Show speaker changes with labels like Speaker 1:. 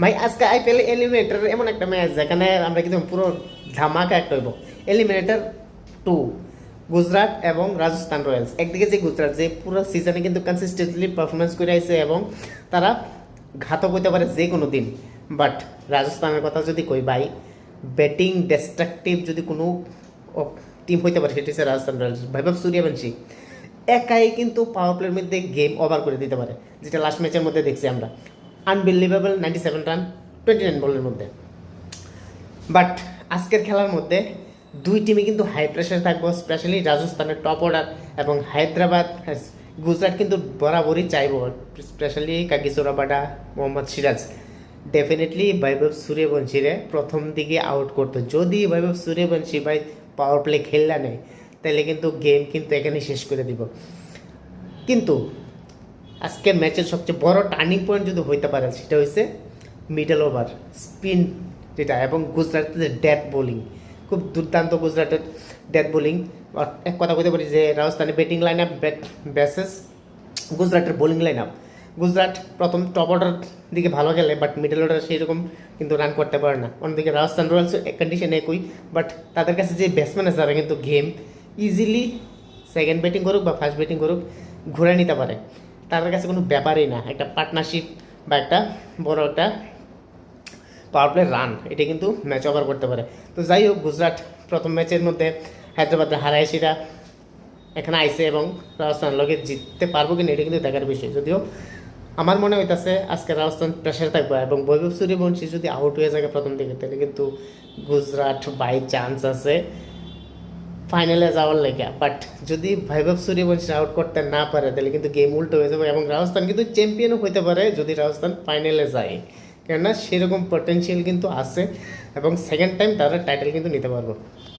Speaker 1: ভাই আজকে IPL eliminator এমন একটা ম্যাচ যেখানে আমরা কিন্তু পুরো ধামাকা একটা হইব। এলিমিনেটর 2, গুজরাট এবং রাজস্থান রয়্যালস। একদিকে যে গুজরাট যে পুরো সিজনে কিন্তু কনসিস্টেন্টলি পারফরমেন্স করে আসছে এবং তারা ঘাতক হইতে পারে যে কোনো দিন। বাট রাজস্থানের কথা যদি কই ভাই, ব্যাটিং ডিস্ট্রাকটিভ যদি কোনো টিম হইতে পারে সেটি হচ্ছে রাজস্থান রয়্যালস। বৈভব সূর্যবংশী একাই কিন্তু পাওয়ার প্লের মধ্যে গেম ওভার করে দিতে পারে, যেটা লাস্ট ম্যাচের মধ্যে দেখছি আমরা। আনবিলিভেবল 97 রান 29 বলের মধ্যে। বাট আজকের খেলার মধ্যে দুই টিমে কিন্তু হাই প্রেশার থাকবো, স্পেশালি রাজস্থানের টপ অর্ডার এবং হায়দ্রাবাদ গুজরাট কিন্তু বরাবরই চাইবো, specially Kagiso Rabada, Mohammed Siraj definitely Vaibhav সূর্যবংশীরে প্রথম দিকে আউট করতো। যদি বৈভব সূর্যবংশী ভাই পাওয়ার প্লে খেললা নেয় তাহলে কিন্তু গেম কিন্তু এখানে শেষ করে দিব। কিন্তু আজকের ম্যাচের সবচেয়ে বড় টার্নিং পয়েন্ট যদি হইতে পারে সেটা হচ্ছে মিডল ওভার স্পিন যেটা, এবং গুজরাটের ডেথ বোলিং খুব দুর্দান্ত। গুজরাটের ডেথ বোলিং, এক কথা বলতে পারি যে রাজস্থানের ব্যাটিং লাইন আপ ব্যাসেস গুজরাটের বোলিং লাইন আপ। গুজরাট প্রথম টপ অর্ডার দিকে ভালো খেলে, বাট মিডল অর্ডার সেই রকম কিন্তু রান করতে পারে না। অন্যদিকে রাজস্থান রয়্যালস কন্ডিশন একই, বাট তাদের কাছে যে ব্যাটসম্যান আছে তারা কিন্তু গেম ইজিলি সেকেন্ড ব্যাটিং করুক বা ফার্স্ট ব্যাটিং করুক ঘুরে নিতে পারে। তাদের কাছে কোনো ব্যাপারই না একটা পার্টনারশিপ বা একটা বড় একটা পাওয়ার প্লে রান, এটা কিন্তু ম্যাচ ওভার করতে পারে। তো যাই হোক, গুজরাট প্রথম ম্যাচের মধ্যে হায়দ্রাবাদের হারায় সেটা এখানে আইসে এবং রাজস্থান লোকে জিততে পারবো কিনা এটা কিন্তু দেখার বিষয়। যদিও আমার মনে হইতেছে আজকে রাজস্থান প্রেশার থাকবে এবং বৈভব সূর্যবংশী যদি আউট হয়ে যায় প্রথম দিকে তাহলে কিন্তু গুজরাট বাই চান্স আছে ফাইনালে যাওয়ার লেগে। বাট যদি বৈভব সূর্যবংশী আউট করতে না পারে তাহলে কিন্তু গেম উল্টো হয়ে যাবে এবং রাজস্থান কিন্তু চ্যাম্পিয়নও হতে পারে যদি রাজস্থান ফাইনালে যায়, কেননা সেরকম পটেনশিয়াল কিন্তু আছে এবং সেকেন্ড টাইম তারা টাইটেল কিন্তু নিতে পারবো।